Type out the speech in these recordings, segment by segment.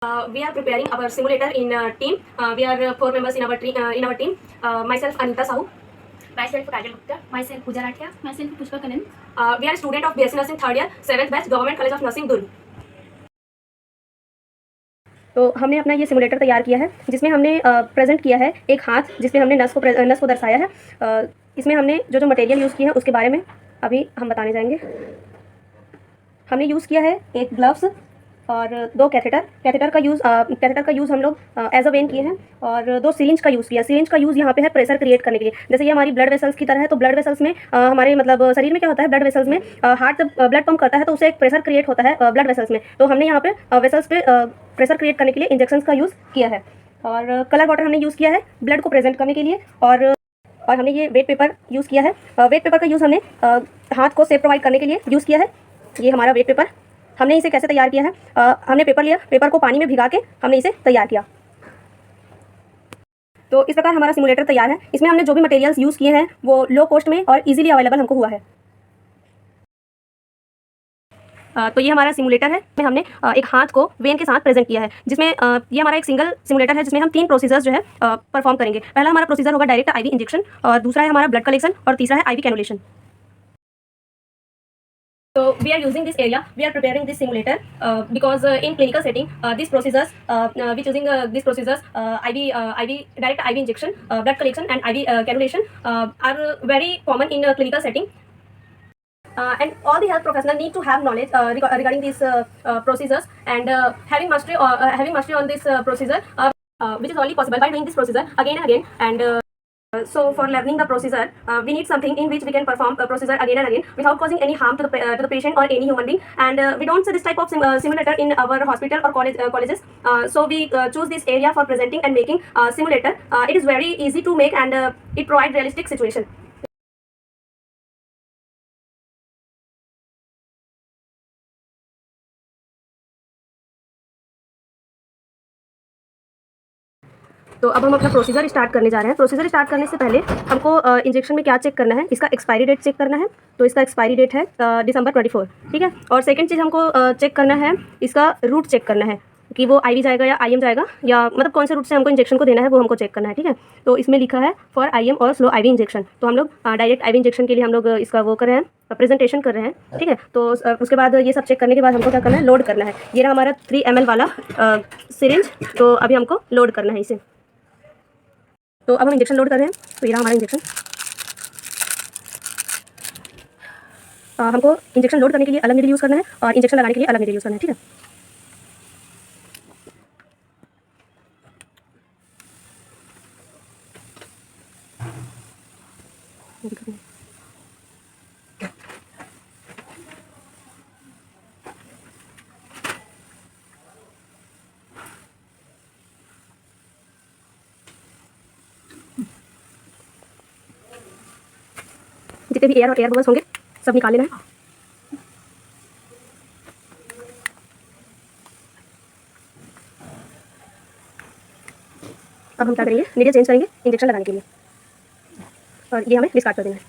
We are preparing our simulator in team. We are 4 members in our team. Myself Anita Sahu. Myself Kajal Gupta. Myself Pooja Rathia. Myself Pushpa Kanan. We are student of BSc Nursing third year 7th batch Government College of Nursing Durg. तो हमने अपना ये simulator तैयार किया है जिसमें हमने present किया है एक हाथ जिसमें हमने नस को दर्शाया है। इसमें हमने जो मटेरियल यूज़ किया है उसके बारे में अभी हम बताने जाएंगे। हमने यूज़ किया है एक ग्लव्स और 2 कैथेटर का यूज़ हम लोग एज अ वेन किए हैं और 2 सिरिंज का यूज़ किया। सिरिंज का यूज़ यहाँ पे है प्रेशर क्रिएट करने के लिए। जैसे ये हमारी ब्लड वेसल्स की तरह है, तो ब्लड वेसल्स में हमारे मतलब शरीर में क्या होता है, ब्लड वेसल्स में हार्ट जब ब्लड पंप करता है तो उसे एक प्रेशर क्रिएट होता है ब्लड वेसल्स में। तो हमने यहाँ पे वेसल्स पे प्रेशर क्रिएट करने के लिए इंजेक्शंस का यूज़ किया है। और कलर वाटर हमने यूज़ किया है ब्लड को प्रेजेंट करने के लिए। और हमने ये वेट पेपर यूज़ किया है। वेट पेपर का यूज़ हमने हाथ को सेफ प्रोवाइड करने के लिए यूज़ किया है। ये हमारा वेट पेपर। हमने इसे कैसे तैयार किया है, हमने पेपर लिया, पेपर को पानी में भिगा के हमने इसे तैयार किया। तो इस प्रकार हमारा सिमुलेटर तैयार है। इसमें हमने जो भी मटेरियल्स यूज़ किए हैं वो लो कॉस्ट में और इजीली अवेलेबल हमको हुआ है। तो ये हमारा सिमुलेटर है। इसमें हमने एक हाथ को वेन के साथ प्रेजेंट किया है, जिसमें ये हमारा एक सिंगल सिमुलेटर है जिसमें हम 3 प्रोसीजर्स जो है परफॉर्म करेंगे। पहला हमारा प्रोसीजर होगा डायरेक्ट आईवी इंजेक्शन, और दूसरा है हमारा ब्लड कलेक्शन, और तीसरा है IV cannulation. So we are using this area, we are preparing this simulator because in clinical setting these procedures, we choosing these procedures IV direct IV injection, blood collection and IV cannulation are very common in clinical setting. And all the health professionals need to have knowledge regarding these procedures, and having mastery on this procedure, which is only possible by doing this procedure again and again. And so for learning the procedure, we need something in which we can perform the procedure again and again without causing any harm to the patient or any human being. And we don't see this type of simulator in our hospital or colleges. So we choose this area for presenting and making simulator. It is very easy to make, and it provides realistic situation. तो अब हम अपना procedure start करने जा रहे हैं। Procedure start करने से पहले हमको इंजेक्शन में क्या चेक करना है, इसका एक्सपायरी डेट चेक करना है। तो इसका एक्सपायरी डेट है December 24, ठीक है। और सेकंड चीज़ हमको चेक करना है, इसका रूट चेक करना है कि वो आईवी जाएगा या आईएम जाएगा, या मतलब कौन से रूट से हमको इंजेक्शन को देना है वो हमको चेक करना है, ठीक है। तो इसमें लिखा है फॉर आईएम और स्लो आईवी इंजेक्शन। तो हम लोग डायरेक्ट आईवी इंजेक्शन के लिए हम लोग इसका वो कर रहे हैं, प्रेजेंटेशन कर रहे हैं, ठीक है। तो उसके बाद ये सब चेक करने के बाद हमको क्या करना है, लोड करना है। ये रहा हमारा 3 ml वाला सिरिंज। तो अभी हमको लोड करना है इसे। तो अब हम इंजेक्शन लोड कर रहे हैं। तो ये रहा हमारा इंजेक्शन। हमको इंजेक्शन लोड करने के लिए अलग नीडल यूज़ करना है और इंजेक्शन लगाने के लिए अलग नीडल यूज़ करना है, ठीक है। जितने भी एयर और एयर बबल्स होंगे सब निकाल लेना है। अब हम क्या करेंगे, नीडल चेंज करेंगे इंजेक्शन लगाने के लिए, और ये हमें डिस्कार्ड कर देना है।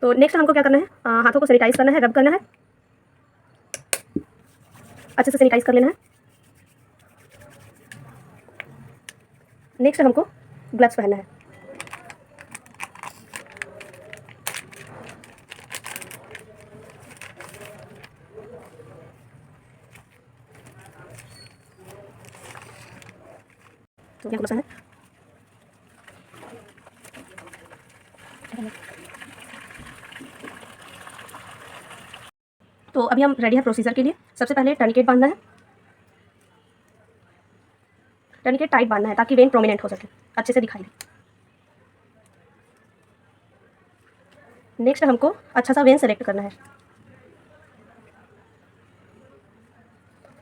तो नेक्स्ट हमको क्या करना है, हाथों को सैनिटाइज करना है, रब करना है, अच्छे से सैनिटाइज कर लेना है। नेक्स्ट हमको ग्लव्स पहनना है। तो क्या है, तो अभी हम रेडी है प्रोसीजर के लिए। सबसे पहले टर्निकेट बांधना है। टर्निकेट टाइट बांधना है ताकि वेन प्रोमिनेंट हो सके, अच्छे से दिखाई दे। नेक्स्ट हमको अच्छा सा वेन सेलेक्ट करना है।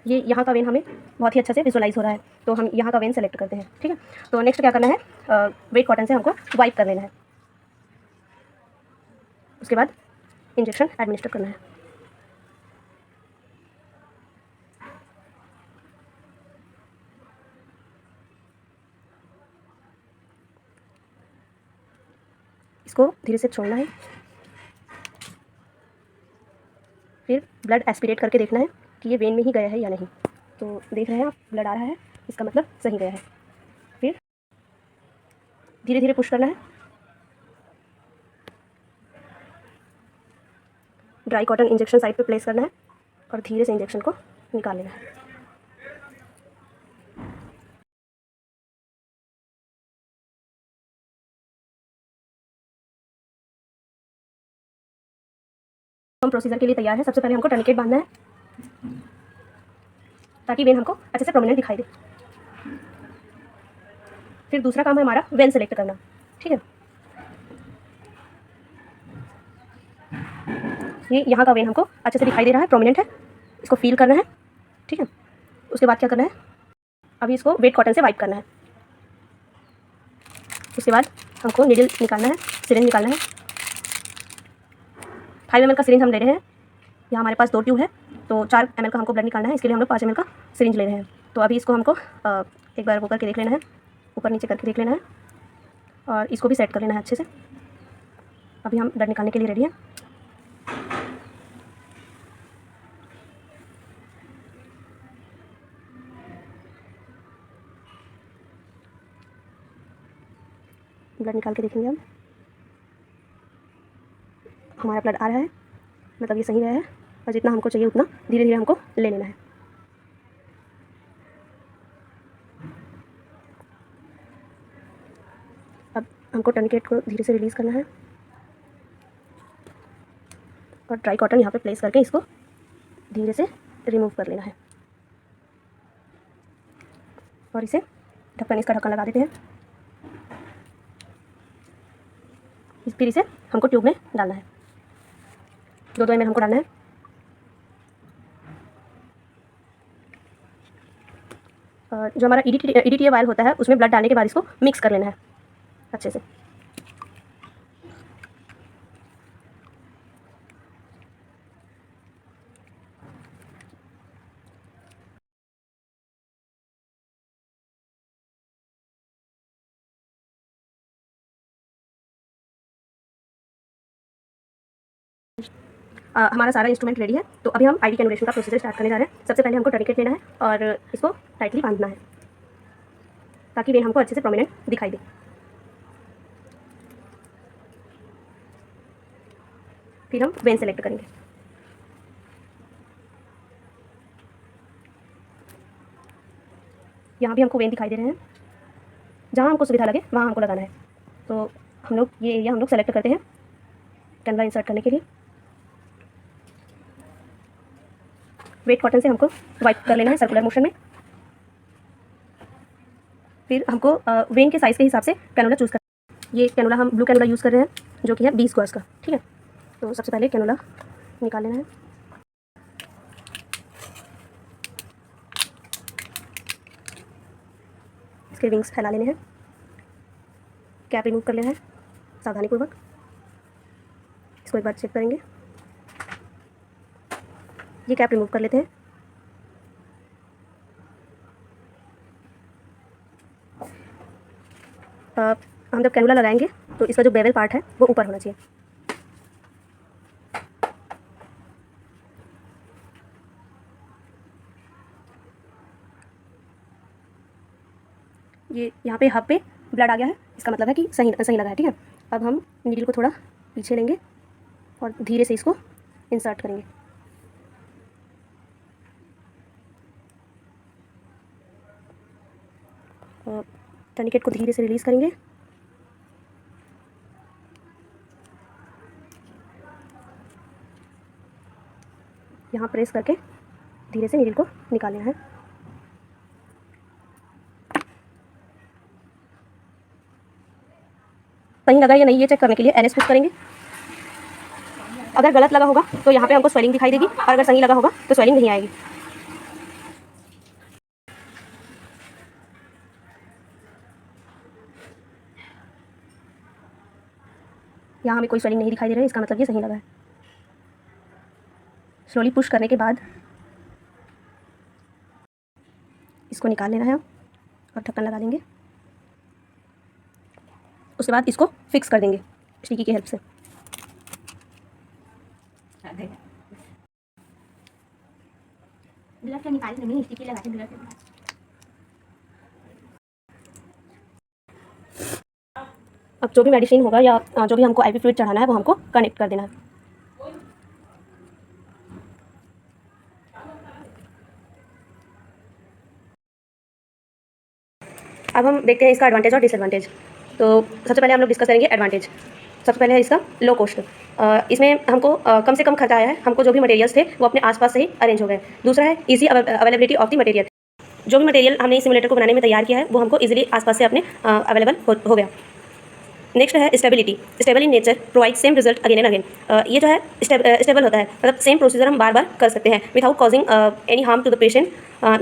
ये यहाँ का वेन हमें बहुत ही अच्छे से विजुअलाइज हो रहा है, तो हम यहाँ का वेन सेलेक्ट करते हैं, ठीक है। तो नेक्स्ट क्या करना है, वेट कॉटन से हमको वाइप कर लेना है। उसके बाद इंजेक्शन एडमिनिस्टर करना है। इसको धीरे से छोड़ना है, फिर ब्लड एस्पिरेट करके देखना है कि ये वेन में ही गया है या नहीं। तो देख रहे हैं आप, ब्लड आ रहा है, इसका मतलब सही गया है। फिर धीरे धीरे पुश करना है, ड्राई कॉटन इंजेक्शन साइड पे प्लेस करना है और धीरे से इंजेक्शन को निकाल लेना है। हम प्रोसीजर के लिए तैयार है। सबसे पहले हमको टर्निकेट बांधना है ताकि वेन हमको अच्छे से प्रोमिनेंट दिखाई दे। फिर दूसरा काम है हमारा वेन सेलेक्ट करना, ठीक है। ये यहाँ का वेन हमको अच्छे से दिखाई दे रहा है, प्रोमिनेंट है, इसको फील करना है, ठीक है। उसके बाद क्या करना है, अभी इसको वेट कॉटन से वाइप करना है। उसके बाद हमको नीडल निकालना है, सिरिंज निकालना है। 5 ml का सिरिंज हम ले रहे हैं। यहाँ हमारे पास 2 ट्यूब है, तो 4 ml का हमको ब्लड निकालना है, इसके लिए हम लोग 5 ml का सिरिंज ले रहे हैं। तो अभी इसको हमको एक बार वो करके देख लेना है, ऊपर नीचे करके देख लेना है और इसको भी सेट कर लेना है अच्छे से। अभी हम ब्लड निकालने के लिए रेडी हैं। ब्लड निकाल के देखेंगे हम, हमारा ब्लड आ रहा है, मतलब ये सही गया है और जितना हमको चाहिए उतना धीरे धीरे हमको ले लेना है। अब हमको टर्निकेट को धीरे से रिलीज़ करना है और ड्राई कॉटन यहाँ पे प्लेस करके इसको धीरे से रिमूव कर लेना है और इसे ढक्कन, इसका ढक्कन लगा देते हैं। फिर इसे हमको ट्यूब में डालना है, 2 ml हमको डालना है। जो हमारा EDTA वायल होता है उसमें ब्लड डालने के बाद इसको मिक्स कर लेना है अच्छे से। हमारा सारा इंस्ट्रूमेंट रेडी है, तो अभी हम IV कैनुलेशन का प्रोसीजर स्टार्ट करने जा रहे हैं। सबसे पहले हमको टर्निकेट लेना है और इसको टाइटली बांधना है ताकि वेन हमको अच्छे से प्रोमिनेंट दिखाई दे। फिर हम वेन सेलेक्ट करेंगे। यहाँ भी हमको वेन दिखाई दे रहे हैं, जहाँ हमको सुविधा लगे वहाँ हमको लगाना है। तो हम लोग ये एरिया हम लोग सेलेक्ट करते हैं कैनुला इंसर्ट करने के लिए। वेट कॉटन से हमको वाइप कर लेना है सर्कुलर मोशन में। फिर हमको वेन के साइज़ के हिसाब से कैनुला चूज़ करना है। ये कैनुला हम ब्लू कैनुला यूज़ कर रहे हैं जो कि है 20 गॉस का, ठीक है। तो सबसे पहले कैनुला निकाल लेना है, इसके विंग्स फैला लेने हैं, कैप रिमूव कर लेना है सावधानीपूर्वक। इसको एक बार चेक करेंगे, ये कैप रिमूव कर लेते हैं। हम जब कैनुला लगाएंगे तो इसका जो बेवल पार्ट है वो ऊपर होना चाहिए। ये यहाँ पे हब पे ब्लड आ गया है, इसका मतलब है कि सही सही लगा है, ठीक है। अब हम नीडल को थोड़ा पीछे लेंगे और धीरे से इसको इंसर्ट करेंगे। टर्निकेट को धीरे से रिलीज़ करेंगे। यहाँ प्रेस करके धीरे से नीडल को निकाल लेना है। सही लगा या नहीं ये चेक करने के लिए NS पुश करेंगे। अगर गलत लगा होगा तो यहाँ पे हमको स्वेलिंग दिखाई देगी और अगर सही लगा होगा तो स्वेलिंग नहीं आएगी। यहाँ हमें कोई स्वेलिंग नहीं दिखाई दे रहा है, इसका मतलब ये सही लगा है। स्लोली पुश करने के बाद इसको निकाल लेना है और ढक्कन लगा देंगे। उसके बाद इसको फिक्स कर देंगे स्टिकी की हेल्प से। ग्लव निकाली नहीं, स्टिकी लगा के ग्लव। अब जो भी मेडिसिन होगा या जो भी हमको आईवी फ्लूइड चढ़ाना है वो हमको कनेक्ट कर देना है। अब हम देखते हैं इसका एडवांटेज और डिसएडवांटेज। तो सबसे पहले हम लोग डिस्कस करेंगे एडवांटेज। सबसे पहले है इसका लो कॉस्ट। इसमें हमको कम से कम खर्चा आया है, हमको जो भी मटेरियल्स थे वो अपने आसपास से ही अरेंज हो गए। दूसरा है easy availability of the material. जो भी मटेरियल हमने इस सिमुलेटर को बनाने में तैयार किया है वो हमको इजीली आसपास से अपने अवेलेबल हो गया। नेक्स्ट है stability, stable in nature, provide same result again and again. ये जो है स्टेबल होता है, मतलब सेम प्रोसीजर हम बार बार कर सकते हैं without causing any harm to the patient.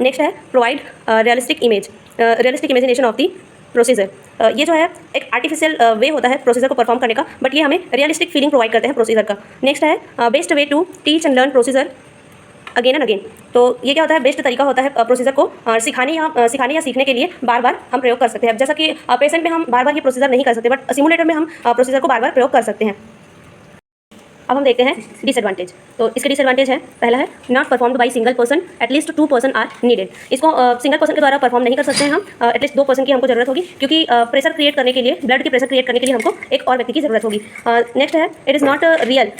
Next है provide realistic imagination of the procedure. ये जो है एक आर्टिफिशियल वे होता है प्रोसीजर को परफॉर्म करने का, बट ये हमें रियलिस्टिक फीलिंग प्रोवाइड करते हैं प्रोसीजर का। नेक्स्ट है best way to teach and learn procedure again and again. तो ये क्या होता है, बेस्ट तरीका होता है प्रोसीजर को सिखाने या सीखने के लिए बार बार हम प्रयोग कर सकते हैं। जैसा कि पेशेंट में हम बार बार ये प्रोसीजर नहीं कर सकते, बट सिमुलेटर में हम प्रोसीजर को बार बार प्रयोग कर सकते हैं। अब हम देखते हैं डिसएडवांटेज। तो इसके डिसएडवांटेज है, पहला है not performed by single person, at least 2 person are needed. इसको सिंगल पर्सन के द्वारा परफॉर्म नहीं कर सकते हैं हम, एटलीस्ट 2 पर्सन की हमको जरूरत होगी, क्योंकि प्रेशर क्रिएट करने के लिए, ब्लड की प्रेशर क्रिएट करने के लिए हमको एक और व्यक्ति की जरूरत होगी। नेक्स्ट है it is not real,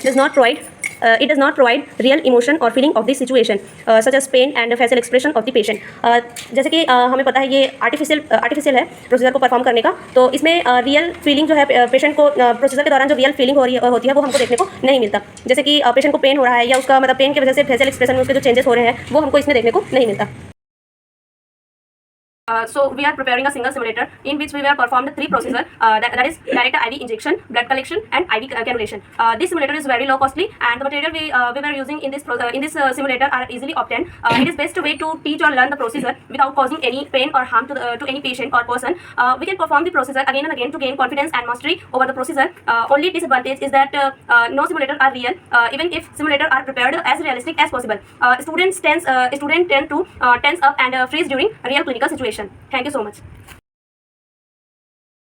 it does not provide real emotion or feeling of the situation such as pain and facial expression of the patient। जैसे कि हमें पता है ये आर्टिफिशियल है प्रोसीजर को परफॉर्म करने का, तो इसमें रियल फीलिंग जो है पेशेंट को प्रोसीजर के दौरान जो रियल फीलिंग होती है वो हमको देखने को नहीं मिलता। जैसे कि पेशेंट को पेन हो रहा है या उसका मतलब पेन की वजह से फेशियल एक्सप्रेशन में उसके जो चेंजेस हो रहे हैं वो हमको इसमें देखने को नहीं मिलता। So we are preparing a single simulator in which we were performed 3 procedures, that is direct IV injection, blood collection and IV cannulation. This simulator is very low costly and the material we were using in this simulator are easily obtained. It is best way to teach or learn the procedure without causing any pain or harm to any patient or person. We can perform the procedure again and again to gain confidence and mastery over the procedure. Only disadvantage is that no simulator are real, even if simulator are prepared as realistic as possible. Students tend to tense up and freeze during real clinical situation. Thank you so much.